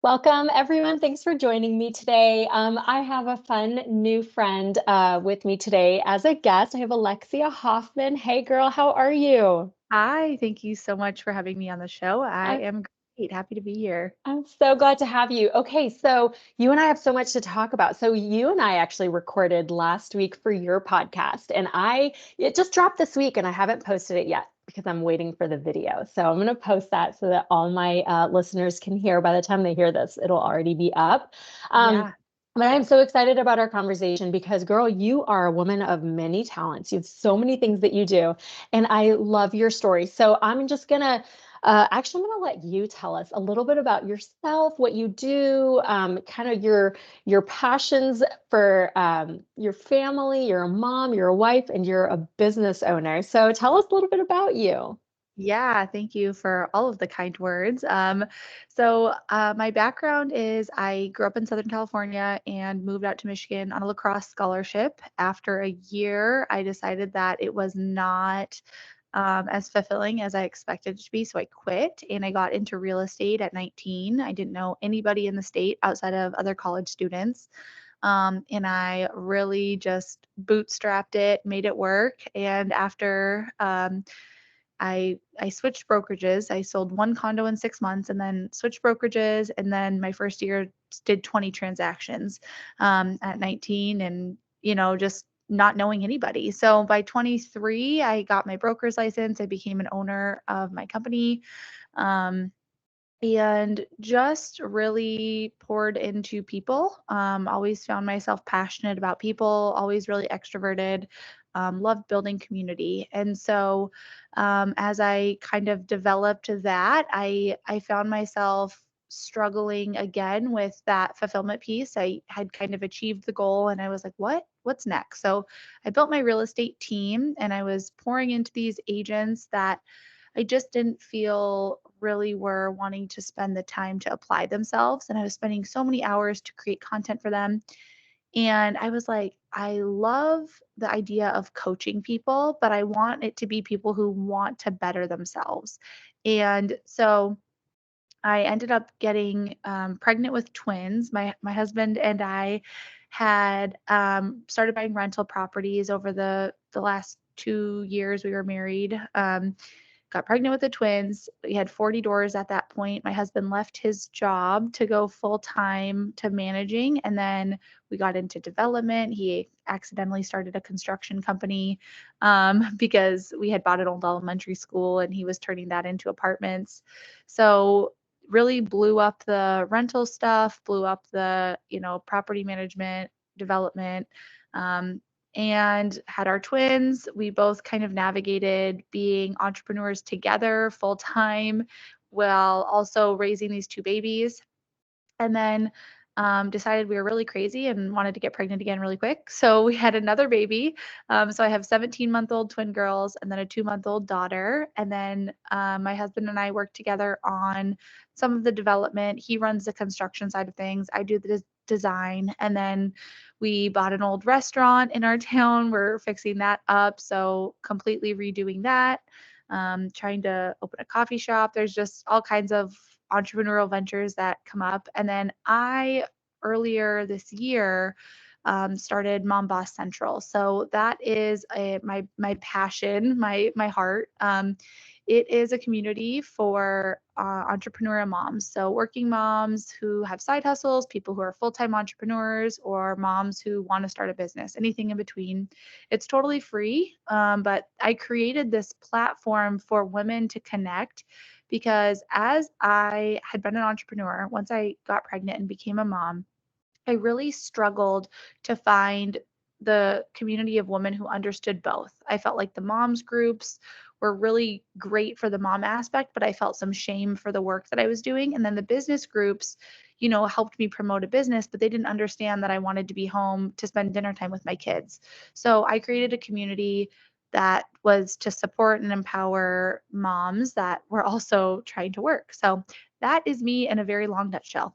Welcome, everyone. Thanks for joining me today. I have a fun new friend with me today as a guest. I have Alexia Hoffman. Hey, girl, how are you? Hi, thank you so much for having me on the show. I I'm, am great. Happy to be here. I'm so glad to have you. Okay, so you and I have so much to talk about. So you and I actually recorded last week for your podcast, and it just dropped this week, and I haven't posted it yet because I'm waiting for the video. So I'm going to post that so that all my listeners can hear. By the time they hear this, it'll already be up. Um, Yeah. but I'm so excited about our conversation because, girl, you are a woman of many talents. You have so many things that you do, and I love your story. So I'm just gonna actually, I'm going to let you tell us a little bit about yourself, what you do, kind of your passions for your family. You're a mom, you're a wife, and you're a business owner. So tell us a little bit about you. Yeah, thank you for all of the kind words. My background is I grew up in Southern California and moved out to Michigan on a lacrosse scholarship. After a year, I decided that it was not as fulfilling as I expected it to be. So I quit and I got into real estate at 19. I didn't know anybody in the state outside of other college students. And I really just bootstrapped it, made it work. And after I switched brokerages. I sold one condo in 6 months and then switched brokerages. And then my first year did 20 transactions at 19 and, just not knowing anybody. So by 23, I got my broker's license. I became an owner of my company. Um, and just really poured into people. Always found myself passionate about people, always really extroverted, loved building community. And so, as I kind of developed that, I found myself struggling again with that fulfillment piece. I had kind of achieved the goal and I was like, what's next? So I built my real estate team and I was pouring into these agents that I just didn't feel really were wanting to spend the time to apply themselves. And I was spending so many hours to create content for them. And I was like, I love the idea of coaching people, but I want it to be people who want to better themselves. And so I ended up getting pregnant with twins. My husband and I had started buying rental properties over the last 2 years we were married. Got pregnant with the twins. We had 40 doors at that point. My husband left his job to go full time to managing. And then we got into development. He accidentally started a construction company because we had bought an old elementary school and he was turning that into apartments. So, really blew up the rental stuff, blew up the, property management, development. Um, and had our twins. We both kind of navigated being entrepreneurs together full time while also raising these two babies. And then decided we were really crazy and wanted to get pregnant again really quick. So we had another baby. So I have 17-month-old twin girls and then a 2-month-old daughter. And then my husband and I work together on some of the development. He runs the construction side of things. I do the design. And then we bought an old restaurant in our town. We're fixing that up. So completely redoing that. Trying to open a coffee shop. There's just all kinds of entrepreneurial ventures that come up. And then I earlier this year started Mom Boss Central. So that is my passion, my heart. It is a community for entrepreneurial moms. So working moms who have side hustles, people who are full-time entrepreneurs, or moms who want to start a business, anything in between. It's totally free, but I created this platform for women to connect because as I had been an entrepreneur, once I got pregnant and became a mom, I really struggled to find the community of women who understood both. I felt like the moms groups were really great for the mom aspect, but I felt some shame for the work that I was doing. And then the business groups, helped me promote a business, but they didn't understand that I wanted to be home to spend dinner time with my kids. So I created a community that was to support and empower moms that were also trying to work. So that is me in a very long nutshell.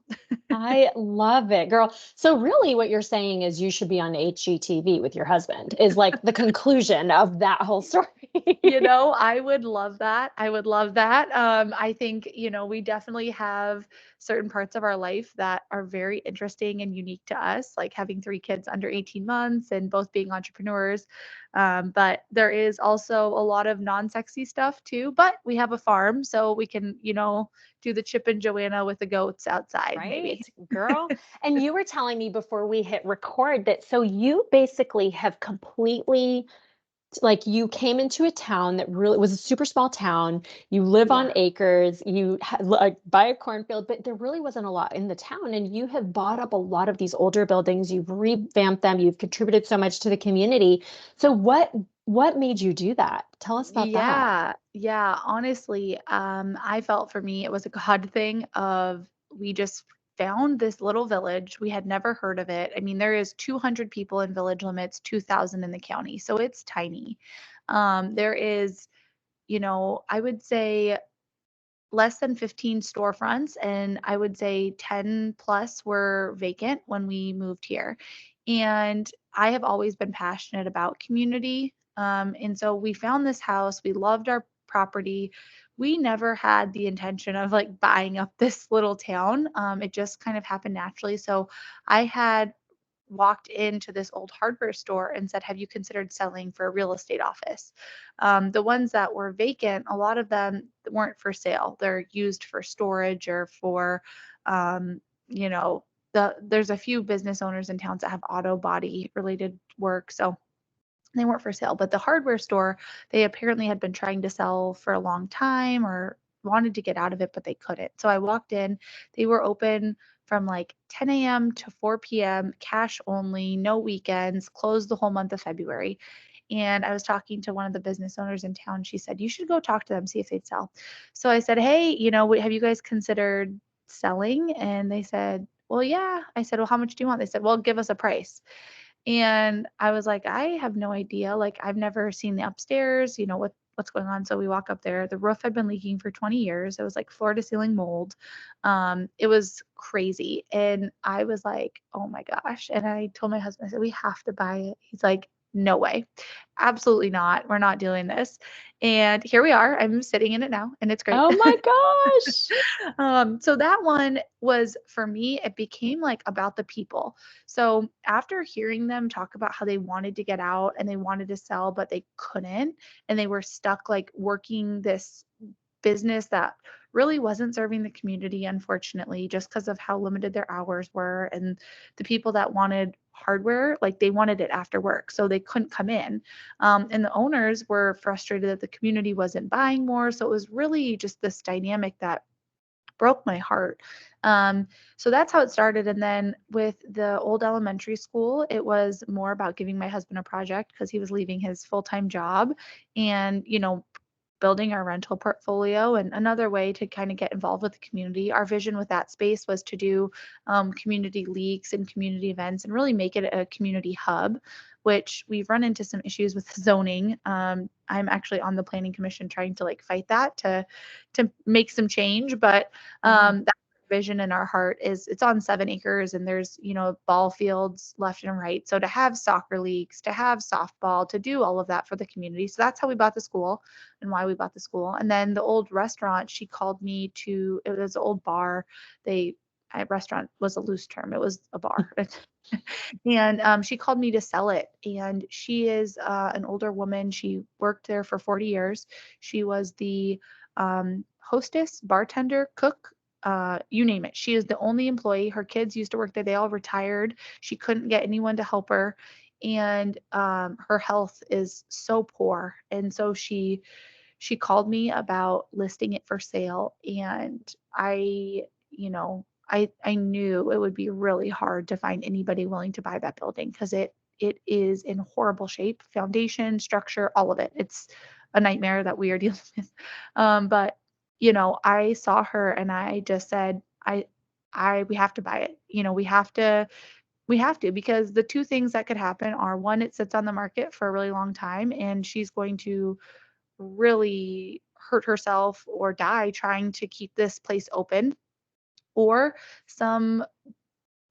I love it, girl. So really what you're saying is you should be on HGTV with your husband is like the conclusion of that whole story. I would love that. I would love that. I think, we definitely have certain parts of our life that are very interesting and unique to us, like having three kids under 18 months and both being entrepreneurs. But there is also a lot of non-sexy stuff too. But we have a farm, so we can, do the Chip and Joanna with the goats outside, maybe. Right, girl. And you were telling me before we hit record that so you basically have completely like you came into a town that really was a super small town. You live on Yeah. acres, you like buy a cornfield, but there really wasn't a lot in the town. And you have bought up a lot of these older buildings. You've revamped them. You've contributed so much to the community. So what made you do that? Tell us about that. Yeah, yeah. Honestly, I felt for me it was a God thing of we just found this little village. We had never heard of it. I mean, there is 200 people in village limits, 2,000 in the county, so it's tiny. There is, I would say less than 15 storefronts, and I would say 10 plus were vacant when we moved here. And I have always been passionate about community. And so we found this house, we loved our property. We never had the intention of like buying up this little town. It just kind of happened naturally. So I had walked into this old hardware store and said, "Have you considered selling for a real estate office?" The ones that were vacant, a lot of them weren't for sale. They're used for storage or for, um, you know, there's a few business owners in towns that have auto body related work. So they weren't for sale. But the hardware store, they apparently had been trying to sell for a long time or wanted to get out of it, but they couldn't. So I walked in. They were open from like 10 a.m. to 4 p.m., cash only, no weekends, closed the whole month of February. And I was talking to one of the business owners in town. She said, "You should go talk to them, see if they'd sell." So I said, "Hey, have you guys considered selling?" And they said, "Well, yeah." I said, "Well, how much do you want?" They said, "Well, give us a price." And I was like, "I have no idea. Like, I've never seen the upstairs, what's going on." So we walk up there. The roof had been leaking for 20 years. It was like floor to ceiling mold. It was crazy. And I was like, "Oh my gosh." And I told my husband, I said, "We have to buy it." He's like, "No way. Absolutely not. We're not doing this." And here we are. I'm sitting in it now, and it's great. Oh my gosh. So that one was for me, it became like about the people. So after hearing them talk about how they wanted to get out and they wanted to sell, but they couldn't, and they were stuck like working this business that really wasn't serving the community, unfortunately, just because of how limited their hours were. And the people that wanted hardware, like they wanted it after work, so they couldn't come in. And the owners were frustrated that the community wasn't buying more. So it was really just this dynamic that broke my heart. So that's how it started. And then with the old elementary school, it was more about giving my husband a project because he was leaving his full-time job and, building our rental portfolio. And another way to kind of get involved with the community. Our vision with that space was to do community leagues and community events and really make it a community hub, which we've run into some issues with zoning. I'm actually on the planning commission trying to like fight that to make some change, but Yeah. that vision in our heart is it's on 7 acres and there's ball fields left and right, so to have soccer leagues, to have softball, to do all of that for the community. So that's how we bought the school and why we bought the school. And then the old restaurant, she called me to, it was an old bar. Restaurant was a loose term, it was a bar. And she called me to sell it. And she is an older woman. She worked there for 40 years. She was the hostess, bartender, cook, you name it. She is the only employee. Her kids used to work there. They all retired. She couldn't get anyone to help her. And her health is so poor. And so she called me about listing it for sale. And I knew it would be really hard to find anybody willing to buy that building because it is in horrible shape, foundation, structure, all of it. It's a nightmare that we are dealing with. But I saw her and I just said, we have to buy it. We have to because the two things that could happen are one, it sits on the market for a really long time and she's going to really hurt herself or die trying to keep this place open. or some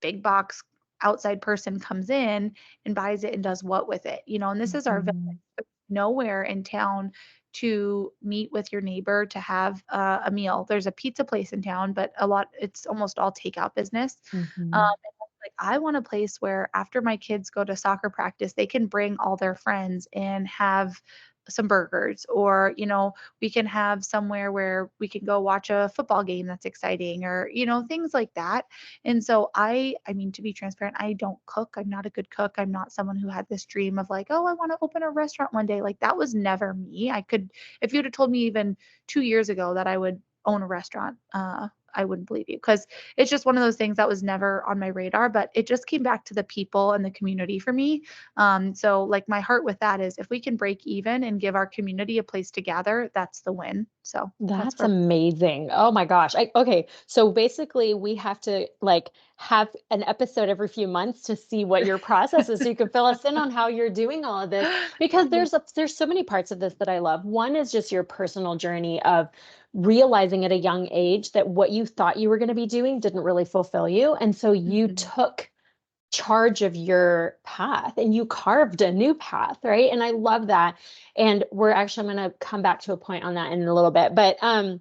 big box outside person comes in and buys it and does what with it, and this is our village. Mhm. There's nowhere in town to meet with your neighbor to have a meal. There's a pizza place in town, but it's almost all takeout business. Mhm. And I was like, I want a place where after my kids go to soccer practice, they can bring all their friends and have some burgers, or we can have somewhere where we can go watch a football game that's exciting, or things like that. And so I mean, to be transparent, I don't cook. I'm not a good cook. I'm not someone who had this dream of like, oh, I want to open a restaurant one day. Like that was never me. If you'd have told me even 2 years ago that I would own a restaurant, I wouldn't believe you, because it's just one of those things that was never on my radar, but it just came back to the people and the community for me. So like my heart with that is if we can break even and give our community a place to gather, that's the win. So that's That's for amazing. Oh my gosh. Okay. So basically we have to like have an episode every few months to see what your process is so you can fill us in on how you're doing all of this because Yeah. there's so many parts of this that I love. One is just your personal journey of realizing at a young age that what you thought you were going to be doing didn't really fulfill you. And so you Mhm. took charge of your path and you carved a new path, right? And I love that. And I'm going to come back to a point on that in a little bit. But and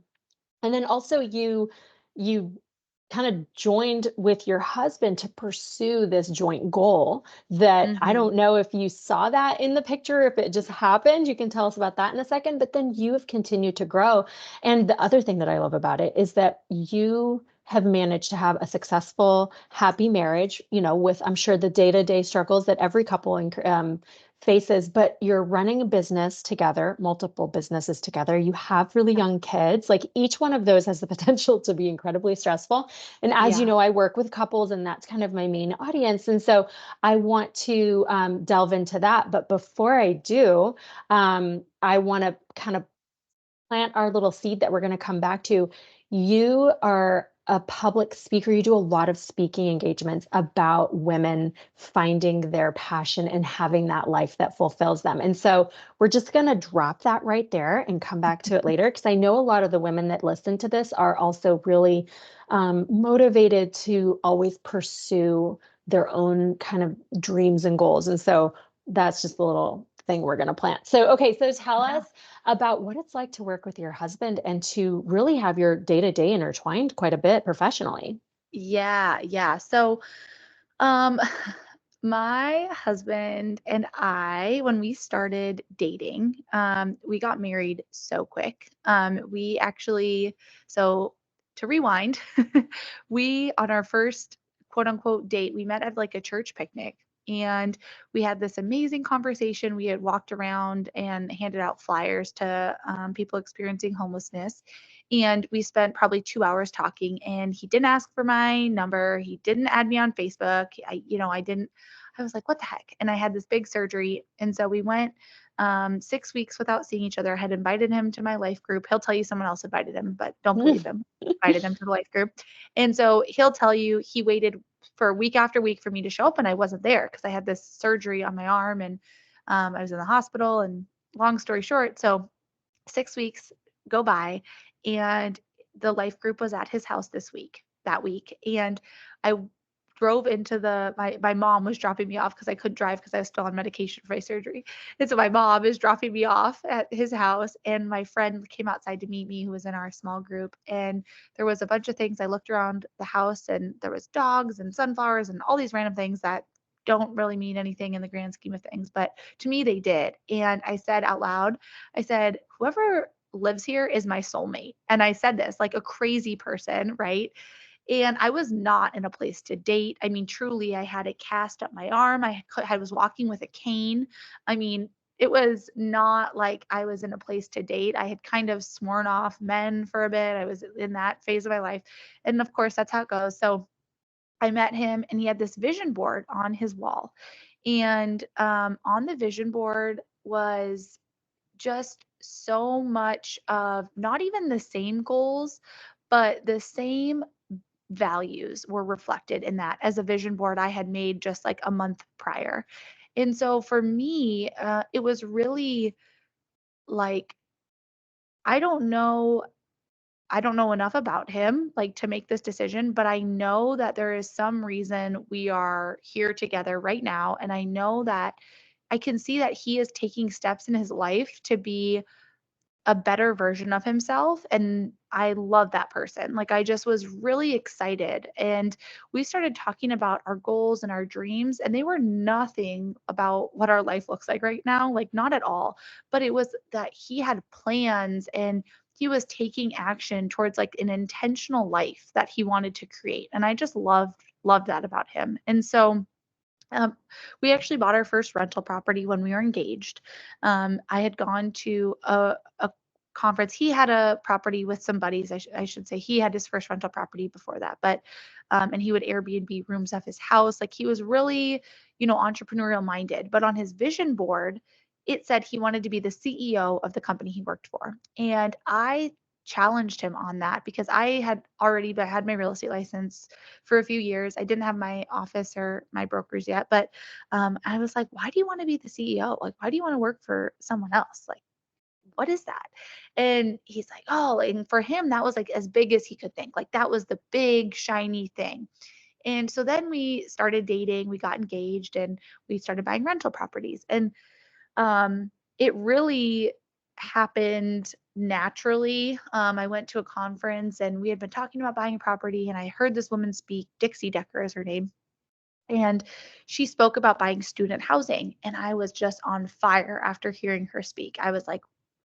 then also you kind of joined with your husband to pursue this joint goal that I Mhm. don't know if you saw that in the picture, if it just happened. You can tell us about that in a second, but then you have continued to grow. And the other thing that I love about it is that you have managed to have a successful, happy marriage, with I'm sure the day-to-day struggles that every couple faces, but you're running a business together, multiple businesses together. You have really young kids. Like each one of those has the potential to be incredibly stressful. And as you Yeah. know, I work with couples, and that's kind of my main audience. And so I want to delve into that. But before I do, I want to kind of plant our little seed that we're going to come back to. You are a public speaker. You do a lot of speaking engagements about women finding their passion and having that life that fulfills them. And so we're just going to drop that right there and come back to it later because I know a lot of the women that listen to this are also really motivated to always pursue their own kind of dreams and goals. And so that's just a little thing we're going to plant. So, okay, so tell Yeah. us about what it's like to work with your husband and to really have your day to day intertwined quite a bit professionally. Yeah, yeah. So, um, my husband and I, when we started dating, we got married so quick. We actually, so to rewind, we, on our first quote unquote date, we met at like a church picnic. And we had this amazing conversation. We had walked around and handed out flyers to people experiencing homelessness. And we spent probably 2 hours talking, and he didn't ask for my number. He didn't add me on Facebook. I didn't, I was like, what the heck? And I had this big surgery. And so we went 6 weeks without seeing each other. I had invited him to my life group. He'll tell you someone else invited him, but don't believe him. Invited him to the life group. And so he'll tell you he waited for week after week for me to show up, and I wasn't there because I had this surgery on my arm, and I was in the hospital. And long story short, so 6 weeks go by, and the life group was at his house that week. And I drove into my mom was dropping me off because I couldn't drive because I was still on medication for my surgery. And so my mom is dropping me off at his house, and my friend came outside to meet me who was in our small group. And there was a bunch of things. I looked around the house, and there was dogs and sunflowers and all these random things that don't really mean anything in the grand scheme of things, but to me they did. And I said out loud, I said, whoever lives here is my soulmate. And I said this like a crazy person, right? And I was not in a place to date. I mean, truly, I had a cast up my arm. I was walking with a cane. I mean, it was not like I was in a place to date. I had kind of sworn off men for a bit. I was in that phase of my life. And of course, that's how it goes. So I met him, and he had this vision board on his wall. And on the vision board was just so much of not even the same goals, but the same values were reflected in that as a vision board I had made just like a month prior. And so for me, it was really like, I don't know I don't know enough about him like to make this decision, but I know that there is some reason we are here together right now. And I know that I can see that he is taking steps in his life to be a better version of himself, and I love that person. Like, I just was really excited, and we started talking about our goals and our dreams, and they were nothing about what our life looks like right now, like, not at all. But it was that he had plans, and he was taking action towards, like, an intentional life that he wanted to create, and I just loved that about him. And so um, we actually bought our first rental property when we were engaged. I had gone to a conference. He had a property with some buddies. I should say he had his first rental property before that, but and he would Airbnb rooms of his house. Like he was really, entrepreneurial minded. But on his vision board, it said he wanted to be the CEO of the company he worked for, and I challenged him on that because I had already had my real estate license for a few years. I didn't have my office or my brokers yet, but I was like, why do you want to be the CEO? Like, why do you want to work for someone else? Like, what is that? And he's like, oh, and for him, that was like as big as he could think. Like, that was the big, shiny thing. And so then we started dating, we got engaged, and we started buying rental properties. And it really happened naturally. I went to a conference and we had been talking about buying a property, and I heard this woman speak. Dixie Decker is her name. And she spoke about buying student housing. And I was just on fire after hearing her speak. I was like,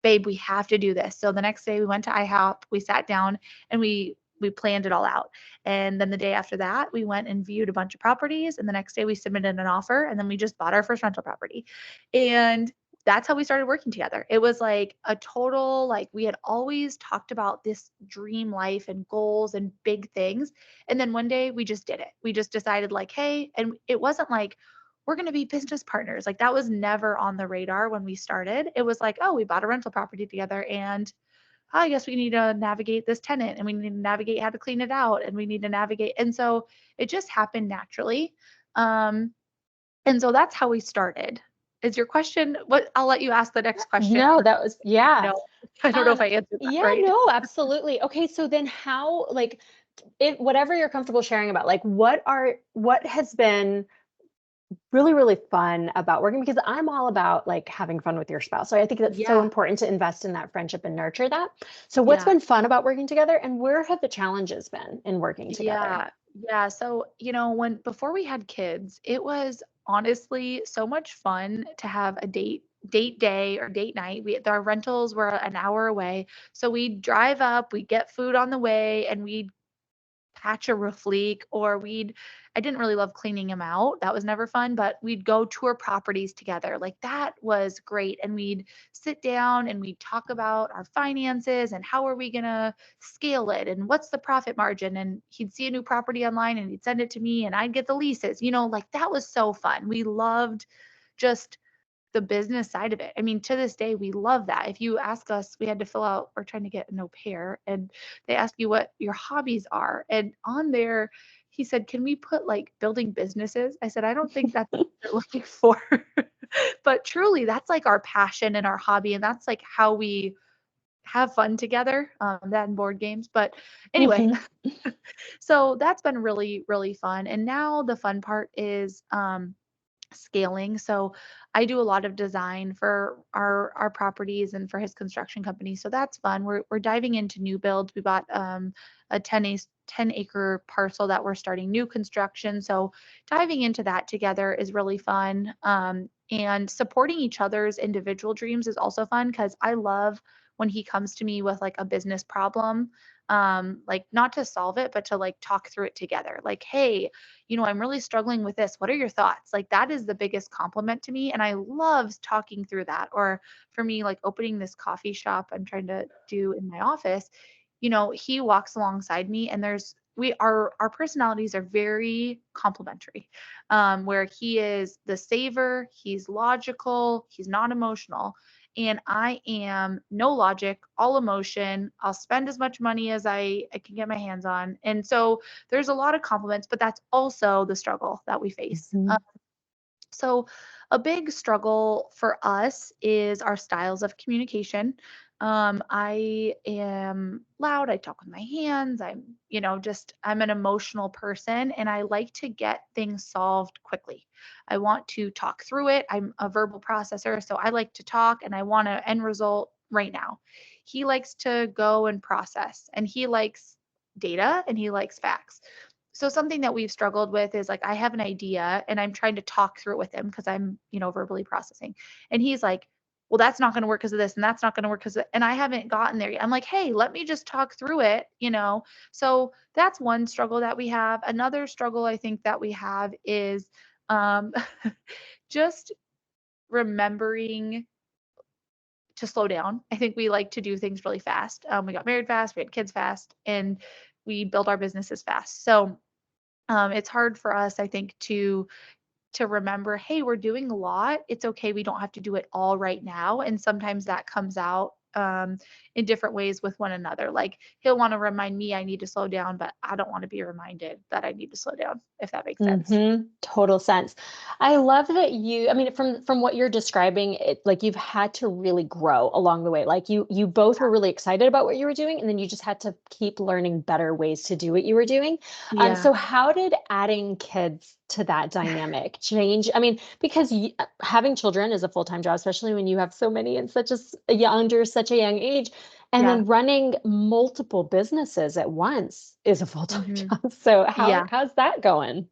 babe, we have to do this. So the next day we went to IHOP, we sat down and we planned it all out. And then the day after that, we went and viewed a bunch of properties. And the next day we submitted an offer, and then we just bought our first rental property. And that's how we started working together. It was like a total, like we had always talked about this dream life and goals and big things. And then one day we just did it. We just decided, like, hey, and it wasn't like we're going to be business partners. Like that was never on the radar when we started. It was like, oh, we bought a rental property together, and oh, I guess we need to navigate this tenant, and we need to navigate how to clean it out, and we need to navigate. And so it just happened naturally. Um, and so that's how we started. Is your question what? I'll let you ask the next question. No, that was, yeah. No, I don't know if Um, I answered that yeah, right. no, absolutely. Okay, so then how, like, it, whatever you're comfortable sharing about, like, what has been really, really fun about working, because I'm all about like having fun with your spouse. So I think that's so Yeah, important to invest in that friendship and nurture that. So what's yeah. been fun about working together, and where have the challenges been in working together? Yeah. Yeah. So, when before we had kids, it was honestly so much fun to have a date day or date night. Our rentals were an hour away. So we'd drive up, we'd get food on the way, and we'd patch a roof leak, or I didn't really love cleaning them out. That was never fun, but we'd go tour properties together. Like that was great. And we'd sit down and we'd talk about our finances and how are we going to scale it and what's the profit margin. And he'd see a new property online and he'd send it to me and I'd get the leases. Like that was so fun. We loved just the business side of it. I mean, to this day, we love that. If you ask us, we had to fill out, we're trying to get an au pair, and they ask you what your hobbies are. And on there, he said, can we put like building businesses? I said, I don't think that's what they're looking for. But truly, that's like our passion and our hobby. And that's like how we have fun together, that and board games. But anyway, Mhm. so that's been really, really fun. And now the fun part is scaling. So I do a lot of design for our properties and for his construction company. So that's fun. We're diving into new builds. We bought a 10-acre parcel that we're starting new construction. So diving into that together is really fun. And supporting each other's individual dreams is also fun because I love when he comes to me with like a business problem, like not to solve it, but to like talk through it together. Like, hey, I'm really struggling with this. What are your thoughts? Like that is the biggest compliment to me. And I love talking through that. Or for me, like opening this coffee shop I'm trying to do in my office, he walks alongside me and our personalities are very complementary. Where he is the saver, he's logical, he's not emotional. And I am no logic, all emotion. I'll spend as much money as I can get my hands on. And so there's a lot of compliments, but that's also the struggle that we face. Mhm. So, a big struggle for us is our styles of communication. I am loud. I talk with my hands. I'm an emotional person and I like to get things solved quickly. I want to talk through it. I'm a verbal processor, so I like to talk and I want an end result right now. He likes to go and process and he likes data and he likes facts. So something that we've struggled with is like I have an idea and I'm trying to talk through it with him because I'm, verbally processing. And he's like, well, that's not going to work because of this, and that's not going to work because, and I haven't gotten there yet. I'm like, hey, let me just talk through it. So that's one struggle that we have. Another struggle I think that we have is um, just remembering to slow down. I think we like to do things really fast. We got married fast, we had kids fast, and we built our businesses fast. So it's hard for us, I think, to remember, hey, we're doing a lot. It's okay. We don't have to do it all right now. And sometimes that comes out in different ways with one another. Like he'll want to remind me I need to slow down, but I don't want to be reminded that I need to slow down, if that makes sense. Total sense. I love that I mean, from what you're describing, it like you've had to really grow along the way. Like you both were really excited about what you were doing, and then you just had to keep learning better ways to do what you were doing. Yeah. So how did adding kids to that dynamic change? I mean, because having children is a full-time job, especially when you have so many in under such a young age. And Yeah. then running multiple businesses at once is a full-time Hmm. job. So Yeah. how's that going?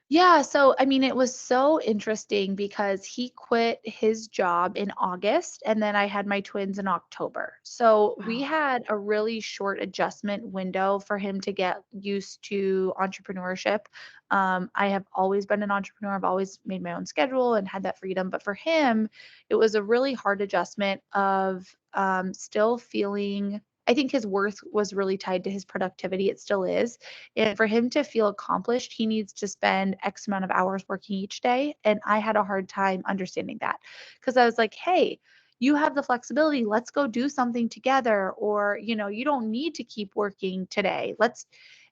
Yeah, so I mean, it was so interesting because he quit his job in August and then I had my twins in October. So we Wow. had a really short adjustment window for him to get used to entrepreneurship. I have always been an entrepreneur, I've always made my own schedule and had that freedom. But for him, it was a really hard adjustment of still feeling. I think his worth was really tied to his productivity. It still is, and for him to feel accomplished, he needs to spend X amount of hours working each day. And I had a hard time understanding that because I was like, hey, you have the flexibility. Let's go do something together. Or, you don't need to keep working today.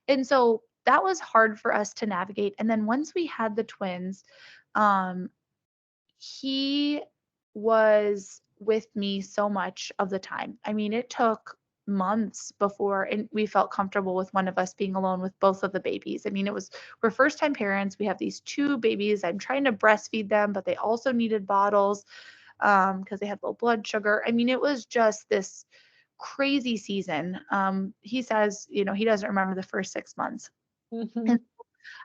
And so that was hard for us to navigate. And then once we had the twins, um, he was with me so much of the time. I mean, it took months before and we felt comfortable with one of us being alone with both of the babies. I mean, we're first time parents. We have these two babies. I'm trying to breastfeed them, but they also needed bottles because they had low blood sugar. I mean, it was just this crazy season. He says, he doesn't remember the first 6 months. Hmm. And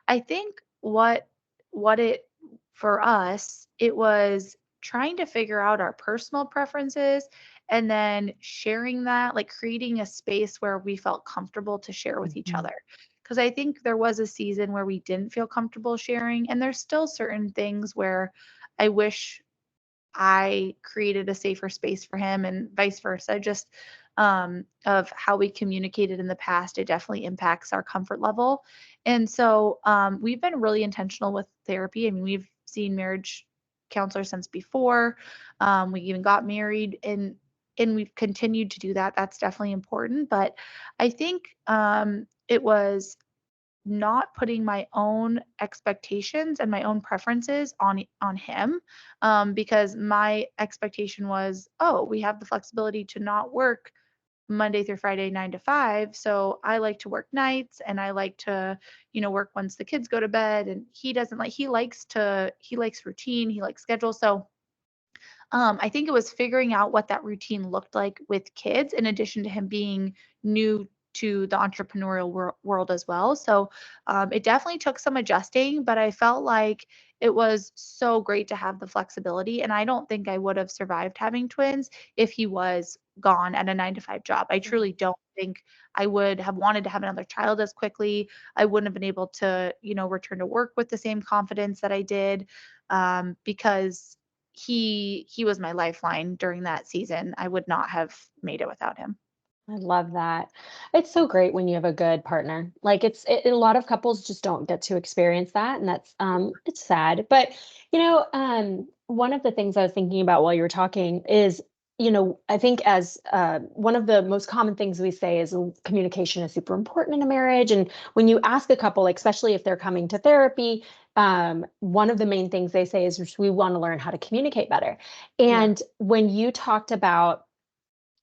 I think what it for us, it was trying to figure out our personal preferences and then sharing that, like creating a space where we felt comfortable to share with each Hmm. other. Because I think there was a season where we didn't feel comfortable sharing, and there's still certain things where I wish I created a safer space for him and vice versa. Just of how we communicated in the past, it definitely impacts our comfort level. And so we've been really intentional with therapy. I mean, we've seen marriage counselors since before. We even got married and we've continued to do that. That's definitely important. But I think it was not putting my own expectations and my own preferences on him because my expectation was, oh, we have the flexibility to not work Monday through Friday 9 to 5, so I like to work nights and I like to work once the kids go to bed, and he doesn't like he likes routine, he likes schedule. So I think it was figuring out what that routine looked like with kids, in addition to him being new to the entrepreneurial world as well. So it definitely took some adjusting, but I felt like it was so great to have the flexibility. And I don't think I would have survived having twins if he was gone at a 9 to 5 job. I truly don't think I would have wanted to have another child as quickly. I wouldn't have been able to, return to work with the same confidence that I did because he was my lifeline during that season. I would not have made it without him. I love that. It's so great when you have a good partner. Like a lot of couples just don't get to experience that, and that's it's sad. But one of the things I was thinking about while you were talking is, I think as one of the most common things we say is communication is super important in a marriage. And when you ask a couple, like, especially if they're coming to therapy, one of the main things they say is we want to learn how to communicate better. Yeah. And when you talked about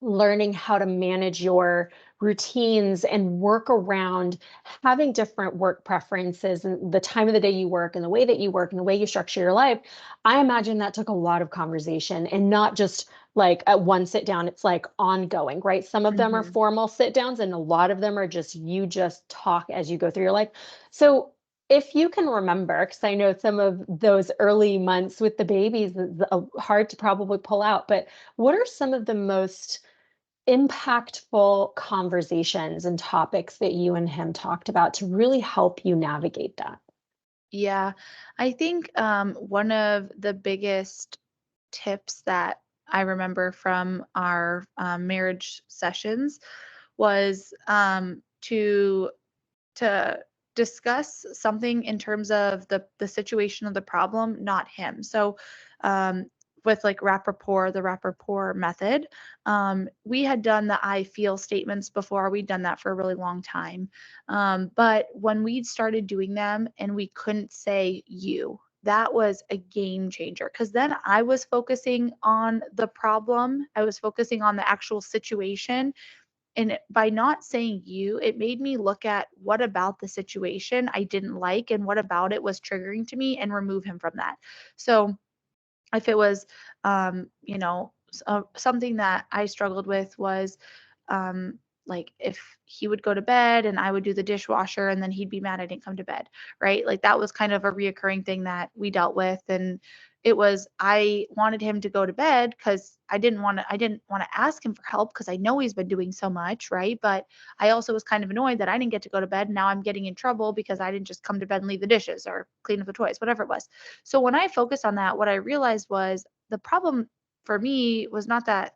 learning how to manage your routines and work around having different work preferences and the time of the day you work and the way that you work and the way you structure your life. I imagine that took a lot of conversation and not just like at one sit down, it's like ongoing, right? Some of them are Mhm. formal sit downs and a lot of them are just you just talk as you go through your life. So if you can remember, because I know some of those early months with the babies is hard to probably pull out, but what are some of the most impactful conversations and topics that you and him talked about to really help you navigate that? Yeah, I think one of the biggest tips that I remember from our marriage sessions was to discuss something in terms of the situation of the problem, not him. So, um, with like rapport, the rapport method, we had done the I feel statements before. We'd done that for a really long time. But when we started doing them and we couldn't say you, that was a game changer because then I was focusing on the problem. I was focusing on the actual situation, and by not saying you, it made me look at what about the situation I didn't like and what about it was triggering to me and remove him from that. So if it was, something that I struggled with was, like if he would go to bed and I would do the dishwasher and then he'd be mad I didn't come to bed, right? Like that was kind of a reoccurring thing that we dealt with. And it was, I wanted him to go to bed because I didn't want to ask him for help because I know he's been doing so much, right? But I also was kind of annoyed that I didn't get to go to bed. And now I'm getting in trouble because I didn't just come to bed and leave the dishes or clean up the toys, whatever it was. So when I focused on that, what I realized was the problem for me was not that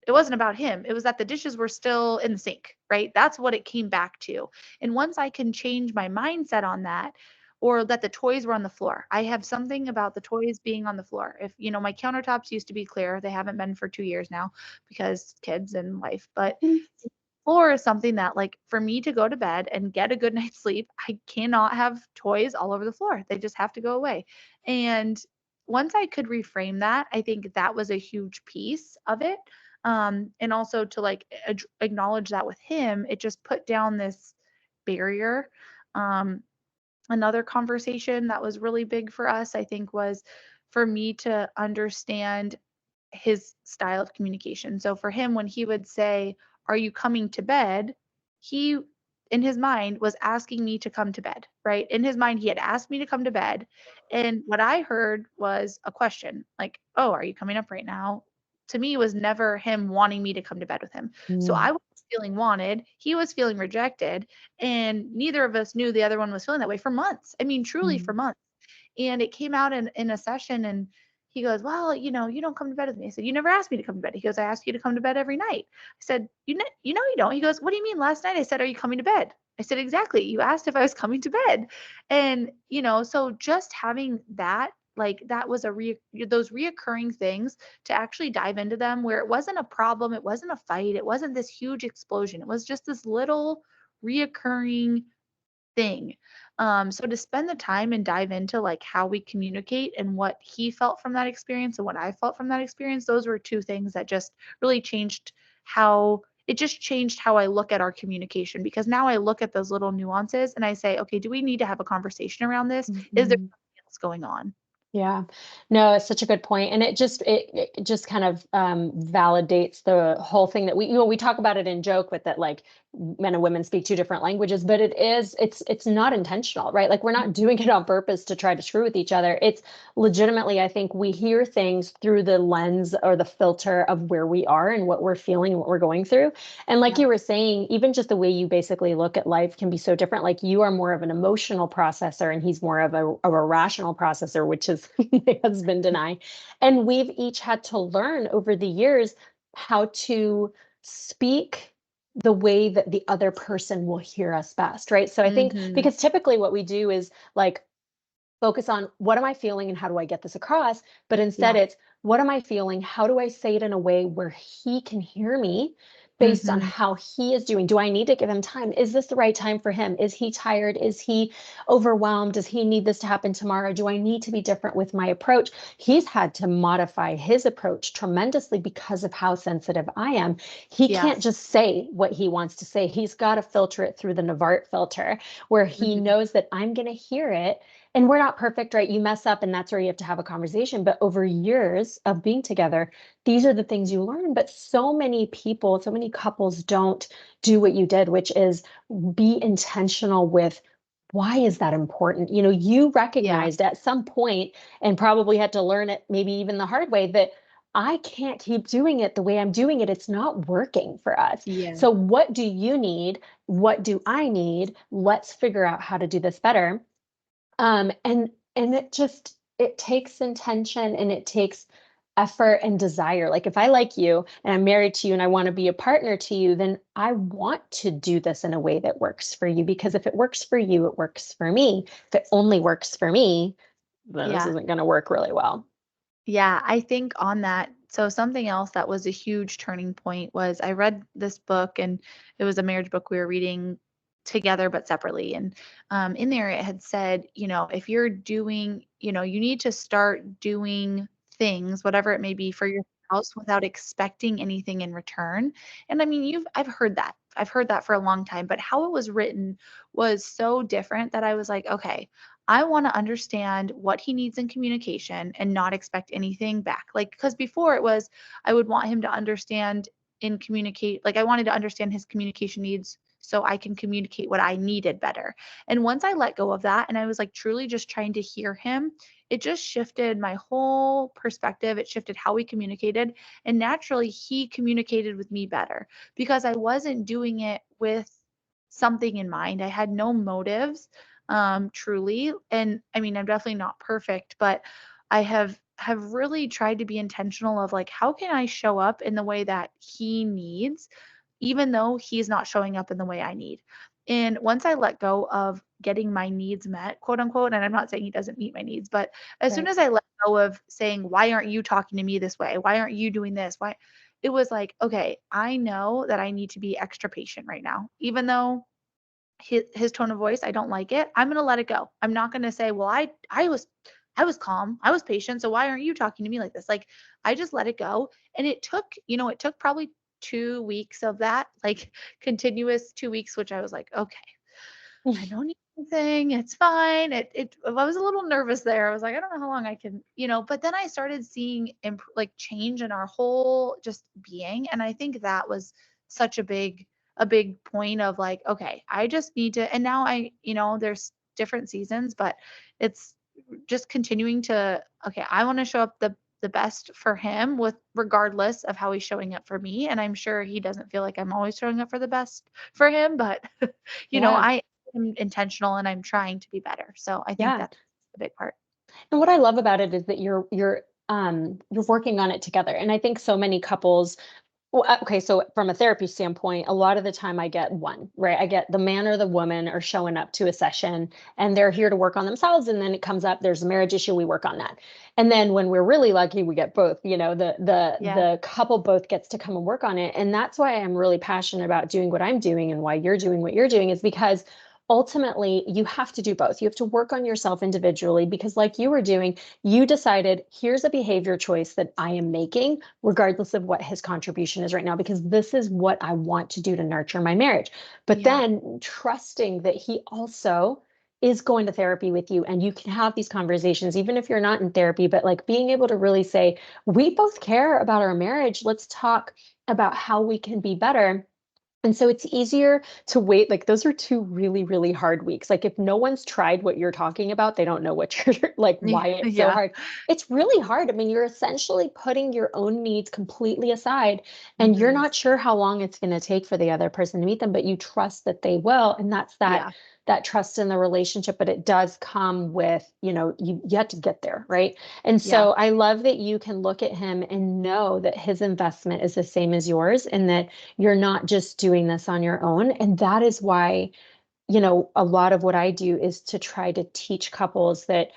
it wasn't about him. It was that the dishes were still in the sink, right? That's what it came back to. And once I can change my mindset on that, or that the toys were on the floor. I have something about the toys being on the floor. If, my countertops used to be clear, they haven't been for 2 years now because kids and life. But Mhm. floor is something that, like, for me to go to bed and get a good night's sleep, I cannot have toys all over the floor. They just have to go away. And once I could reframe that, I think that was a huge piece of it. And also to like acknowledge that with him, it just put down this barrier. Um, Another conversation that was really big for us, I think, was for me to understand his style of communication. So for him, when he would say, "Are you coming to bed?" he, in his mind, was asking me to come to bed, right? In his mind, he had asked me to come to bed. And what I heard was a question like, "Oh, are you coming up right now?" To me, was never him wanting me to come to bed with him. So Mm, I was feeling wanted, he was feeling rejected, and neither of us knew the other one was feeling that way for months. I mean, truly for mm, months. And it came out in a session, and he goes, "Well, you don't come to bed with me." I said, "You never asked me to come to bed." He goes, "I asked you to come to bed every night." I said, "You know you don't." He goes, "What do you mean last night I said, 'Are you coming to bed?'" I said, "Exactly. You asked if I was coming to bed." And, so just having that, like that was those reoccurring things, to actually dive into them where it wasn't a problem, it wasn't a fight, it wasn't this huge explosion. It was just this little reoccurring thing. So to spend the time and dive into like how we communicate and what he felt from that experience and what I felt from that experience, those were two things that just really changed how it just changed how I look at our communication, because now I look at those little nuances and I say, okay, do we need to have a conversation around this? Is there mhm. something else going on? Yeah. No, it's such a good point. And it just kind of validates the whole thing that we talk about it in joke with that like men and women speak two different languages, but it's not intentional, right? Like we're not doing it on purpose to try to screw with each other. It's legitimately, I think we hear things through the lens or the filter of where we are and what we're feeling and what we're going through. And like Yeah. you were saying, even just the way you basically look at life can be so different. Like you are more of an emotional processor and he's more of a rational processor, which is my husband and I. And we've each had to learn over the years how to speak the way that the other person will hear us best, right? So I think Mm-hmm. because typically what we do is like focus on what am I feeling and how do I get this across? But instead Yeah. it's what am I feeling? How do I say it in a way where he can hear me? based on Mhm. how he is doing. Do I need to give him time? Is this the right time for him? Is he tired? Is he overwhelmed? Does he need this to happen tomorrow? Do I need to be different with my approach? He's had to modify his approach tremendously because of how sensitive I am. He can't Yes. just say what he wants to say. He's got to filter it through the Navart filter where he Mhm. knows that I'm going to hear it. And we're not perfect, right? You mess up, and that's where you have to have a conversation. But over years of being together, these are the things you learn. But so many people, so many couples don't do what you did, which is be intentional with why is that important? You Yeah. recognized at some point and probably had to learn it maybe even the hard way that I can't keep doing it the way I'm doing it. It's not working for us. Yeah. So what do you need? What do I need? Let's figure out how to do this better. And it takes intention and it takes effort and desire. Like if I like you and I'm married to you and I want to be a partner to you, then I want to do this in a way that works for you because if it works for you, it works for me. If it only works for me, then this Yeah. isn't going to work really well. Yeah, I think on that, so something else that was a huge turning point was I read this book, and it was a marriage book we were reading together but separately. And in there it had said, if you're doing, you need to start doing things, whatever it may be, for your spouse without expecting anything in return. And I mean, I've heard that. I've heard that for a long time, but how it was written was so different that I was like, okay, I want to understand what he needs in communication and not expect anything back. Like, because before it was, I would want him to understand and communicate. Like, I wanted to understand his communication needs so I can communicate what I needed better. And once I let go of that and I was like truly just trying to hear him, it just shifted my whole perspective. It shifted how we communicated. And naturally, he communicated with me better because I wasn't doing it with something in mind. I had no motives truly. And I mean, I'm definitely not perfect, but I have really tried to be intentional of like, how can I show up in the way that he needs, even though he's not showing up in the way I need. And once I let go of getting my needs met, quote unquote, and I'm not saying he doesn't meet my needs, but as soon Right. as I let go of saying, why aren't you talking to me this way? Why aren't you doing this? Why? It was like, okay, I know that I need to be extra patient right now, even though his tone of voice, I don't like it. I'm going to let it go. I'm not going to say, well, I was calm. I was patient. So why aren't you talking to me like this? Like I just let it go. And it took probably 2 weeks of that, like continuous 2 weeks, which I was like, okay, I don't need anything. It's fine. I was a little nervous there. I was like, I don't know how long I can, but then I started seeing like change in our whole just being. And I think that was such a big point of like, okay, I just need to, and now there's different seasons, but it's just continuing to, okay, I want to show up the best for him with regardless of how he's showing up for me. And I'm sure he doesn't feel like I'm always showing up for the best for him, but Yeah. I am intentional and I'm trying to be better. So I think Yeah. that's a big part. And what I love about it is that you're working on it together. And I think so many couples. Well, okay, so from a therapy standpoint, a lot of the time I get one, right? I get the man or the woman are showing up to a session and they're here to work on themselves. And then it comes up, there's a marriage issue, we work on that. And then when we're really lucky, we get both, Yeah. the couple both gets to come and work on it. And that's why I'm really passionate about doing what I'm doing and why you're doing what you're doing is because ultimately you have to do both. You have to work on yourself individually because like you were doing, you decided here's a behavior choice that I am making regardless of what his contribution is right now, because this is what I want to do to nurture my marriage. But Yeah. then trusting that he also is going to therapy with you and you can have these conversations, even if you're not in therapy, but like being able to really say, we both care about our marriage. Let's talk about how we can be better. And so it's easier to wait. Like those are two really, really hard weeks. Like if no one's tried what you're talking about, they don't know what you're like, Yeah. why it's so Yeah. hard. It's really hard. I mean, you're essentially putting your own needs completely aside and you're Hmm. not sure how long it's going to take for the other person to meet them, but you trust that they will. And that's that Yeah. that trust in the relationship, but it does come with, you have to get there, right? And Yeah. so I love that you can look at him and know that his investment is the same as yours and that you're not just doing this on your own. And that is why, a lot of what I do is to try to teach couples that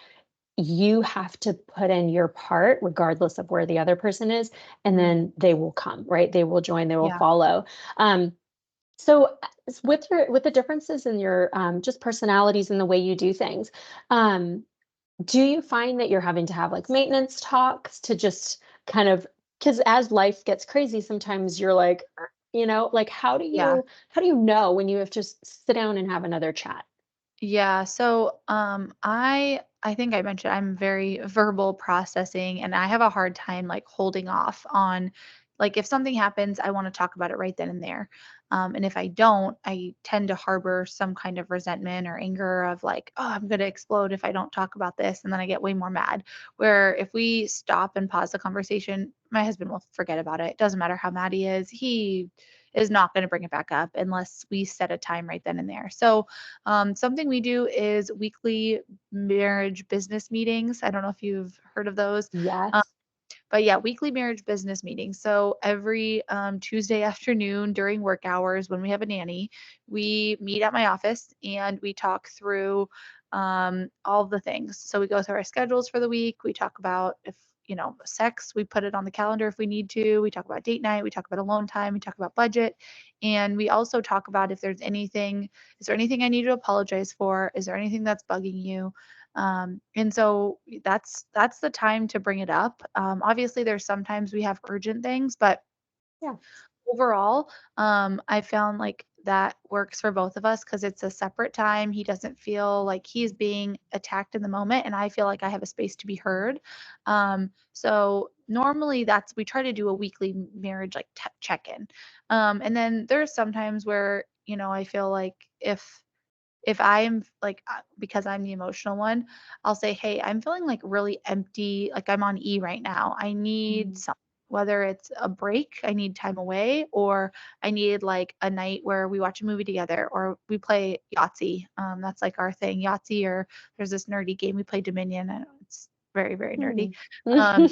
you have to put in your part regardless of where the other person is, and Mm, then they will come, right? They will join, they will yeah. follow. So with the differences in your just personalities and the way you do things, um, do you find that you're having to have like maintenance talks to just kind of, because as life gets crazy, sometimes you're like, like Yeah. how do you know when you have to just sit down and have another chat? Yeah, so I think I mentioned I'm very verbal processing and I have a hard time like holding off on like if something happens, I want to talk about it right then and there. And if I don't, I tend to harbor some kind of resentment or anger of like, oh, I'm going to explode if I don't talk about this. And then I get way more mad. Where if we stop and pause the conversation, my husband will forget about it. It doesn't matter how mad he is. He is not going to bring it back up unless we set a time right then and there. So, something we do is weekly marriage business meetings. I don't know if you've heard of those. Um, Yes. but yeah, weekly marriage business meetings. So every Tuesday afternoon during work hours when we have a nanny, we meet at my office and we talk through all the things. So we go through our schedules for the week. We talk about if, sex, we put it on the calendar if we need to. We talk about date night. We talk about alone time. We talk about budget. And we also talk about if there's anything, is there anything I need to apologize for? Is there anything that's bugging you? And so that's the time to bring it up. Obviously, there's sometimes we have urgent things, but Yeah. overall, I found like that works for both of us because it's a separate time. He doesn't feel like he's being attacked in the moment, and I feel like I have a space to be heard. So normally that's we try to do a weekly marriage like check-in, and then there's sometimes where I feel like if I'm like, because I'm the emotional one, I'll say, "Hey, I'm feeling like really empty, like I'm on E right now. I need Mhm. some, whether it's a break, I need time away, or I need like a night where we watch a movie together or we play Yahtzee. That's like our thing, Yahtzee, or there's this nerdy game we play Dominion. I know it's very, very nerdy. Hmm. Um,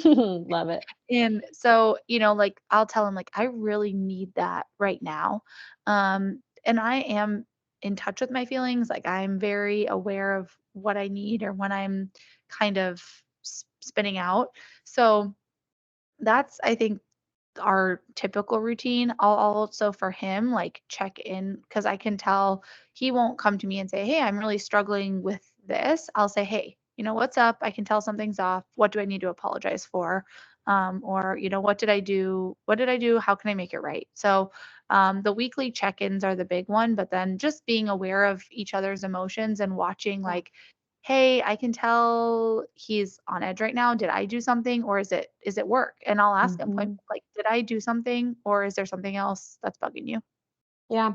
Love it. and so, like I'll tell him like I really need that right now. And I am in touch with my feelings. Like I'm very aware of what I need or when I'm kind of spinning out. So that's I think our typical routine. I'll also for him like check in because I can tell he won't come to me and say, "Hey, I'm really struggling with this." I'll say, "Hey, what's up? I can tell something's off. What do I need to apologize for?" Or what did I do? What did I do? How can I make it right? So the weekly check-ins are the big one, but then just being aware of each other's emotions and watching Yeah. like, hey, I can tell he's on edge right now. Did I do something or is it work? And I'll ask him point Mhm. like, did I do something or is there something else that's bugging you? Yeah,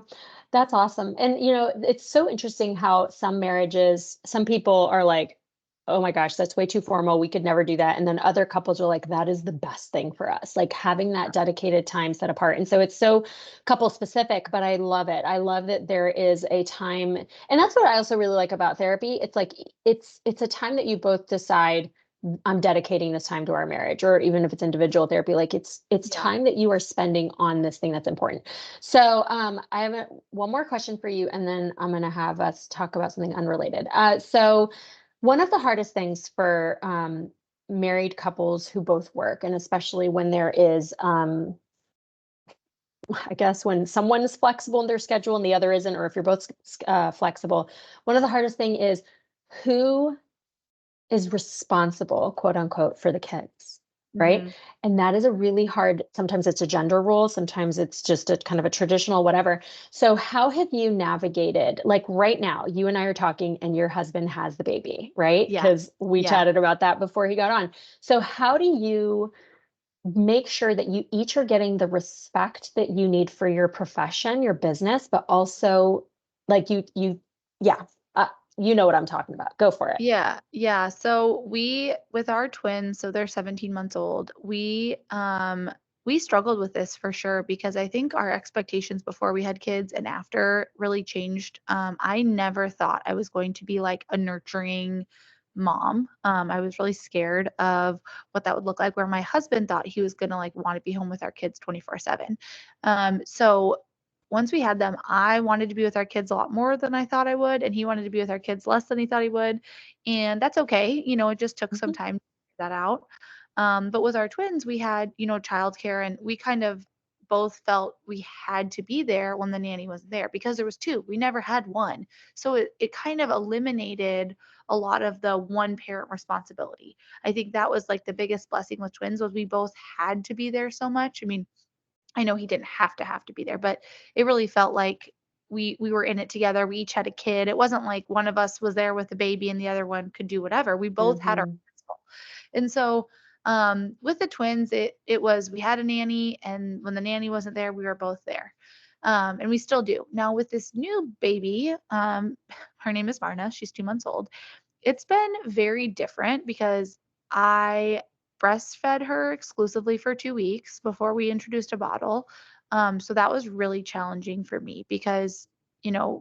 that's awesome. And it's so interesting how some marriages, some people are like, "Oh my gosh, that's way too formal. We could never do that." And then other couples are like, "That is the best thing for us." Like having that dedicated time set apart. And so it's so couple specific, but I love it. I love that there is a time. And that's what I also really like about therapy. It's like it's a time that you both decide, I'm dedicating this time to our marriage, or even if it's individual therapy, like it's Yeah. time that you are spending on this thing that's important. So I have one more question for you, and then I'm going to have us talk about something unrelated. So one of the hardest things for married couples who both work, and especially when there is, I guess, when someone is flexible in their schedule and the other isn't, or if you're both flexible, one of the hardest thing is who is responsible, quote unquote, for the kids, right? Hmm. And that is a really hard, sometimes it's a gender role, sometimes it's just a kind of a traditional whatever. So how have you navigated, like right now, you and I are talking and your husband has the baby, right? Yeah. Because we Yeah. chatted about that before he got on. So how do you make sure that you each are getting the respect that you need for your profession, your business, but also like yeah, you know what I'm talking about. Go for it. Yeah, yeah. So we with our twins, so they're 17 months old. We struggled with this for sure because I think our expectations before we had kids and after really changed. I never thought I was going to be like a nurturing mom. I was really scared of what that would look like where my husband thought he was going to like want to be home with our kids 24/7. So once we had them, I wanted to be with our kids a lot more than I thought I would, and he wanted to be with our kids less than he thought he would. And that's okay. It just took some Mhm. time to figure that out. But with our twins, we had, childcare, and we kind of both felt we had to be there when the nanny wasn't there because there was two. We never had one. So it kind of eliminated a lot of the one parent responsibility. I think that was like the biggest blessing with twins was we both had to be there so much. I mean, I know he didn't have to be there, but it really felt like we were in it together. We each had a kid. It wasn't like one of us was there with the baby and the other one could do whatever. We both had our Mhm. hands full. And so with the twins, it was we had a nanny, and when the nanny wasn't there, we were both there. And we still do. Now with this new baby, her name is Marna. She's 2 months old. It's been very different because I breastfed her exclusively for 2 weeks before we introduced a bottle. So that was really challenging for me because,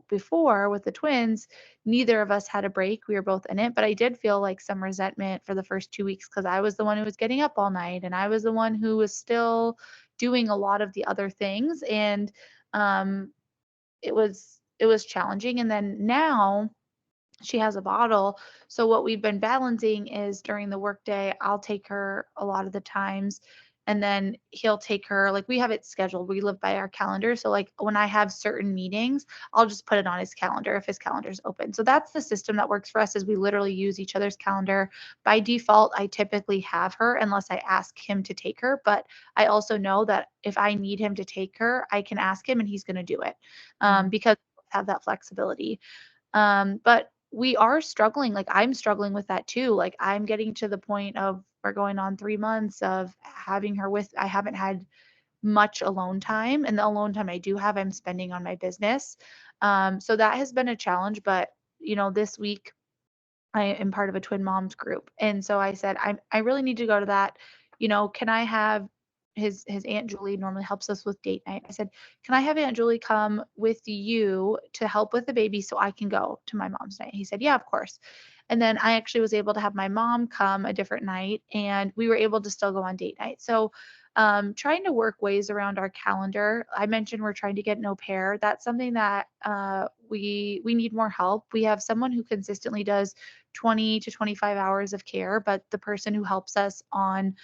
before with the twins, neither of us had a break. We were both in it, but I did feel like some resentment for the first 2 weeks because I was the one who was getting up all night and I was the one who was still doing a lot of the other things. And um, it was challenging. And then now she has a bottle. So what we've been balancing is during the workday, I'll take her a lot of the times, and then he'll take her. Like we have it scheduled. We live by our calendar. So like when I have certain meetings, I'll just put it on his calendar if his calendar's open. So that's the system that works for us is we literally use each other's calendar. By default, I typically have her unless I ask him to take her. But I also know that if I need him to take her, I can ask him and he's going to do it Mhm. because I have that flexibility. But we are struggling. Like I'm struggling with that too. Like I'm getting to the point of we're going on 3 months of having her with, I haven't had much alone time. And the alone time I do have, I'm spending on my business. So that has been a challenge. But, this week I am part of a twin moms group. And so I said, I really need to go to that. Can I have his Aunt Julie normally helps us with date night. I said, can I have Aunt Julie come with you to help with the baby so I can go to my mom's night? He said, yeah, of course. And then I actually was able to have my mom come a different night and we were able to still go on date night. So trying to work ways around our calendar. I mentioned we're trying to get an au pair. That's something that we need more help. We have someone who consistently does 20 to 25 hours of care, but the person who helps us on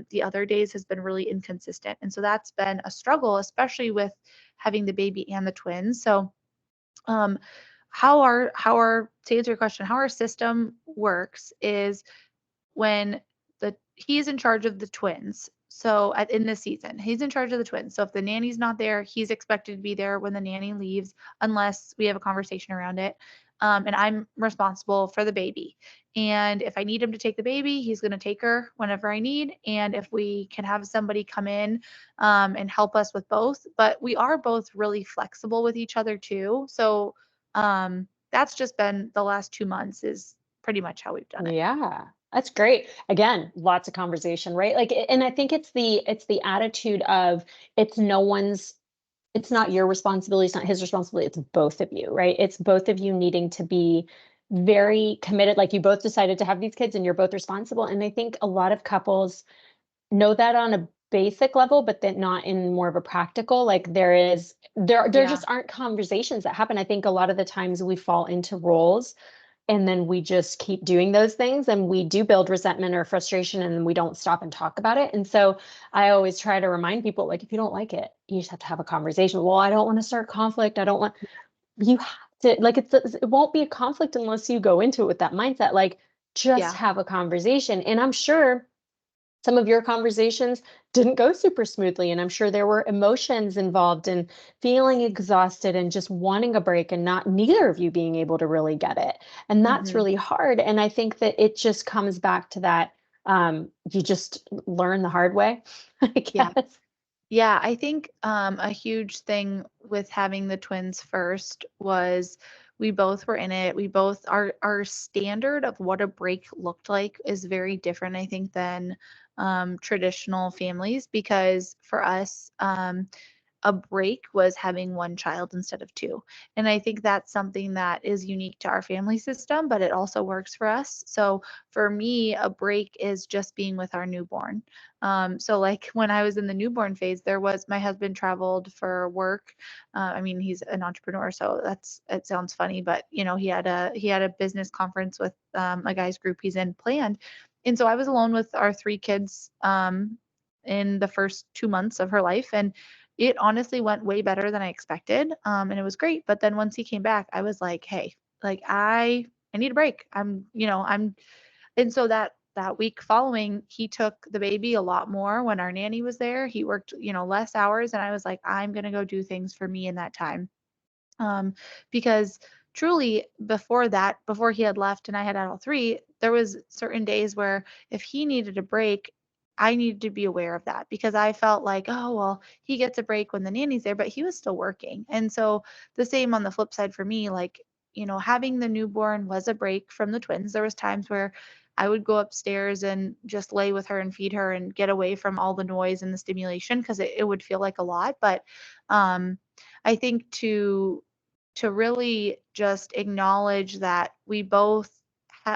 the other days has been really inconsistent. And so that's been a struggle, especially with having the baby and the twins. So, um, to answer your question, how our system works is when he's in charge of the twins. So in this season, he's in charge of the twins. So if the nanny's not there, he's expected to be there when the nanny leaves, unless we have a conversation around it. And I'm responsible for the baby. And if I need him to take the baby, he's going to take her whenever I need. And if we can have somebody come in and help us with both, but we are both really flexible with each other too. So that's just been the last 2 months is pretty much how we've done it. Yeah, that's great. Again, lots of conversation, right? Like, and I think it's the attitude of it's no one's, it's not your responsibility, it's not his responsibility, it's both of you, right? It's both of you needing to be very committed. Like you both decided to have these kids and you're both responsible. And I think a lot of couples know that on a basic level, but then not in more of a practical. Like there Yeah. just aren't conversations that happen. I think a lot of the times we fall into roles and then we just keep doing those things and we do build resentment or frustration and we don't stop and talk about it. And so I always try to remind people, like, if you don't like it, you just have to have a conversation. Well, I don't want to start conflict. I don't want, you have to, like, it won't be a conflict unless you go into it with that mindset. Like, just Yeah. have a conversation. And I'm sure some of your conversations didn't go super smoothly, and I'm sure there were emotions involved and feeling exhausted and just wanting a break and not neither of you being able to really get it. And that's Mhm. really hard. And I think that it just comes back to that, you just learn the hard way, I Yeah. guess. Yeah, I think a huge thing with having the twins first was we both were in it. We both our standard of what a break looked like is very different, I think, than traditional families because for us, a break was having one child instead of two. And I think that's something that is unique to our family system, but it also works for us. So for me, a break is just being with our newborn. So like when I was in the newborn phase, there was my husband traveled for work. I mean, he's an entrepreneur, so it sounds funny, but he had a business conference with a guys group he's in planned, and so I was alone with our three kids in the first 2 months of her life, and it honestly went way better than I expected, and it was great. But then once he came back, I was like, hey, like I need a break. And so that week following, he took the baby a lot more when our nanny was there. He worked, less hours, and I was like, I'm gonna go do things for me in that time. Because truly before that, before he had left and I had all three, there was certain days where if he needed a break, I needed to be aware of that because I felt like, oh, well, he gets a break when the nanny's there, but he was still working. And so the same on the flip side for me, like, having the newborn was a break from the twins. There was times where I would go upstairs and just lay with her and feed her and get away from all the noise and the stimulation because it would feel like a lot. But um, I think to really just acknowledge that we both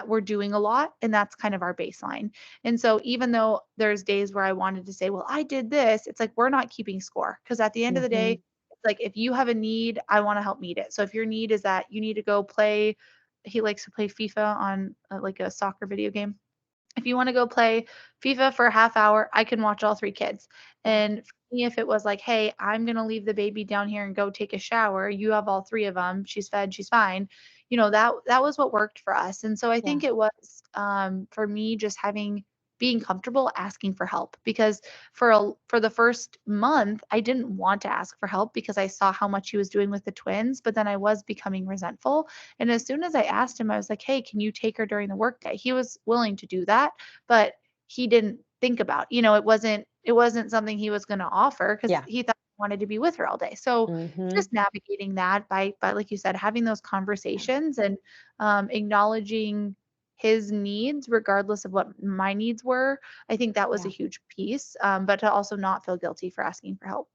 we're doing a lot, and that's kind of our baseline. And so even though there's days where I wanted to say, well, I did this, it's like we're not keeping score because at the end of the day, Mhm. it's like if you have a need, I want to help meet it. So if your need is that you need to go play, he likes to play FIFA on like a soccer video game. If you want to go play FIFA for a half hour, I can watch all three kids. Yeah. And for me, if it was like, hey, I'm going to leave the baby down here and go take a shower, you have all three of them, she's fed, she's fine. That was what worked for us. And so I Yeah. think it was for me just being comfortable asking for help because for the first month I didn't want to ask for help because I saw how much he was doing with the twins, but then I was becoming resentful. And as soon as I asked him, I was like, hey, can you take her during the workday? He was willing to do that, but he didn't think about, it wasn't something he was going to offer because Yeah. he thought he wanted to be with her all day. So Mhm. just navigating that by like you said, having those conversations and acknowledging his needs, regardless of what my needs were. I think that was a Yeah. huge piece, but to also not feel guilty for asking for help.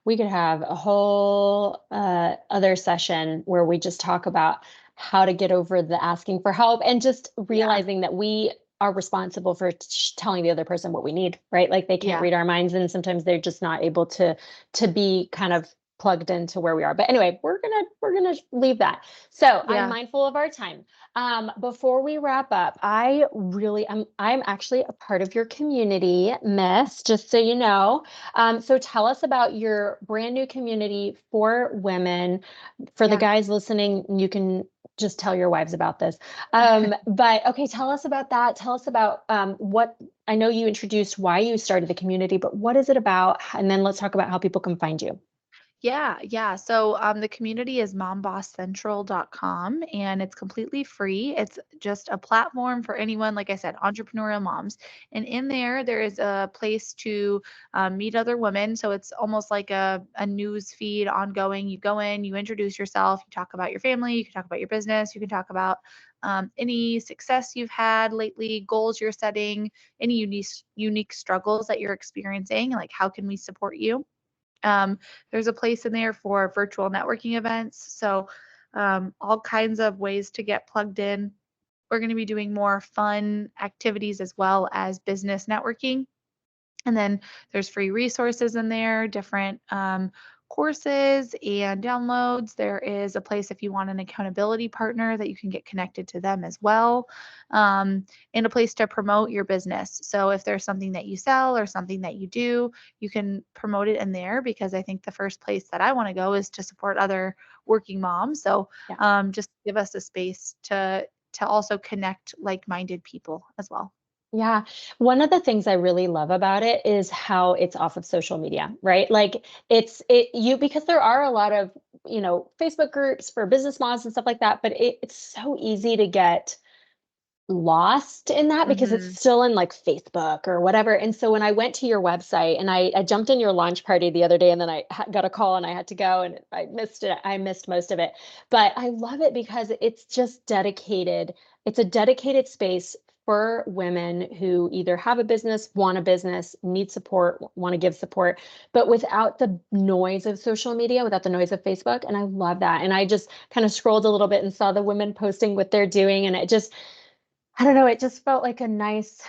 We could have a whole other session where we just talk about how to get over the asking for help and just Yeah. realizing that we are responsible for telling the other person what we need, right? Like they can't Yeah. read our minds and sometimes they're just not able to be kind of plugged into where we are. But anyway, we're gonna leave that. So I'm Yeah. mindful of our time. Before we wrap up, I'm actually a part of your community, Miss, just so you know. So tell us about your brand new community for women. For the Yeah. guys listening, you can just tell your wives about this. But okay, tell us about that. Tell us about what I know you introduced why you started the community, but what is it about? And then let's talk about how people can find you. Yeah, yeah. So the community is mombosscentral.com and it's completely free. It's just a platform for anyone, like I said, entrepreneurial moms. And in there is a place to meet other women. So it's almost like a news feed ongoing. You go in, you introduce yourself, you talk about your family, you can talk about your business, you can talk about any success you've had lately, goals you're setting, any unique struggles that you're experiencing, like how can we support you? Um, there's a place in there for virtual networking events. So, all kinds of ways to get plugged in. We're going to be doing more fun activities as well as business networking. And then there's free resources in there, different courses and downloads. There is a place if you want an accountability partner that you can get connected to them as well, and a place to promote your business. So if there's something that you sell or something that you do, you can promote it in there because I think the first place that I want to go is to support other working moms. So Yeah. just give us a space to also connect like-minded people as well. Yeah. One of the things I really love about it is how it's off of social media, right? Like because there are a lot of, Facebook groups for business moms and stuff like that, but it's so easy to get lost in that because it's Hmm. still in like Facebook or whatever. And so when I went to your website and I jumped in your launch party the other day and then I got a call and I had to go and I missed it. I missed most of it. But I love it because it's just dedicated. It's a dedicated space for women who either have a business, need support, want to give support, but without the noise of social media, without the noise of Facebook. And I love that. And I just kind of scrolled a little bit and saw the women posting what they're doing. And it just, I don't know, it just felt like a nice,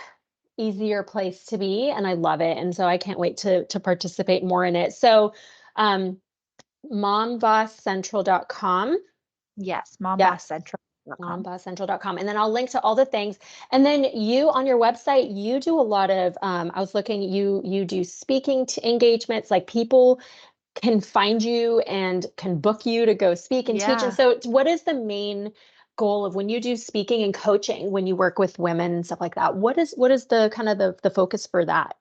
easier place to be. And I love it. And so I can't wait to participate more in it. So um mombosscentral.com. Yes, Yes. mombosscentral.com. Mombosscentral.com. And then I'll link to all the things. And then you on your website, you do a lot of I was looking, you do speaking to engagements, like people can find you and can book you to go speak and teach. And Yeah. so what is the main goal of when you do speaking and coaching, when you work with women and stuff like that? What is the kind of the focus for that?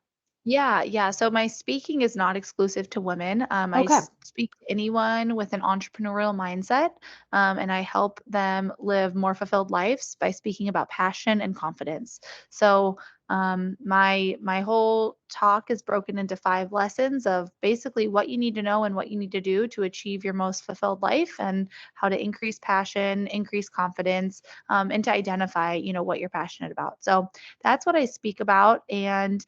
Yeah, yeah. So my speaking is not exclusive to women. Okay. Speak to anyone with an entrepreneurial mindset, and I help them live more fulfilled lives by speaking about passion and confidence. So my whole talk is broken into 5 lessons of basically what you need to know and what you need to do to achieve your most fulfilled life, and how to increase passion, increase confidence, and to identify, what you're passionate about. So that's what I speak about, and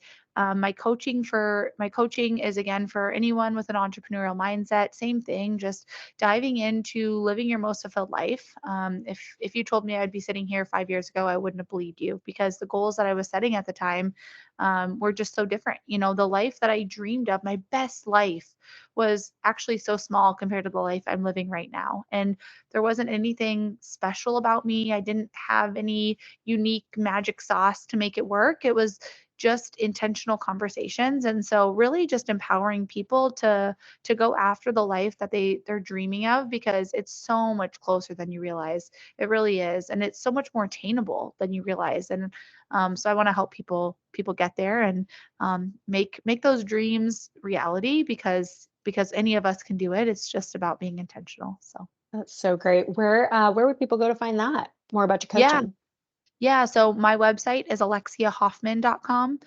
my coaching is again for anyone with an entrepreneurial mindset. Same thing, just diving into living your most fulfilled life. If you told me I'd be sitting here 5 years ago, I wouldn't have believed you, because the goals that I was setting at the time were just so different. The life that I dreamed of, my best life, was actually so small compared to the life I'm living right now. And there wasn't anything special about me. I didn't have any unique magic sauce to make it work. It was just intentional conversations, and so really just empowering people to go after the life that they're dreaming of, because it's so much closer than you realize. It really is, and it's so much more attainable than you realize. And so I want to help people get there, and make those dreams reality, because any of us can do it. It's just about being intentional. So That's so great. Where would people go to find that? More about your yeah. coaching. Yeah, so my website is alexiahoffman.com.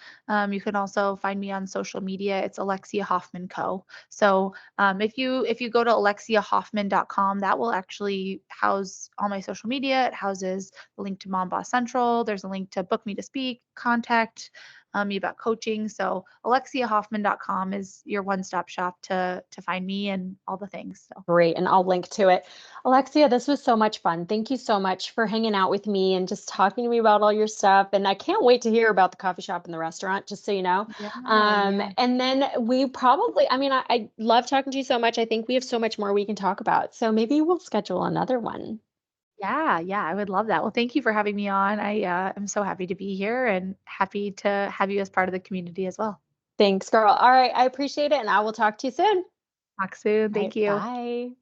You can also find me on social media. It's Alexia Hoffman Co. So if you go to alexiahoffman.com, that will actually house all my social media. It houses the link to Mom Boss Central. There's a link to book me to speak, contact me about coaching. So alexiahoffman.com is your one-stop shop to find me and all the things. So Great. And I'll link to it. Alexia, this was so much fun. Thank you so much for hanging out with me and just talking to me about all your stuff. And I can't wait to hear about the coffee shop and the restaurant, just so you know. yeah, yeah. And then we probably, I love talking to you so much. I think we have so much more we can talk about. So maybe we'll schedule another one. Yeah, yeah, I would love that. Well, thank you for having me on. I am so happy to be here and happy to have you as part of the community as well. Thanks, girl. All right. I appreciate it. And I will talk to you soon. Talk soon. All Thank right. you. Bye.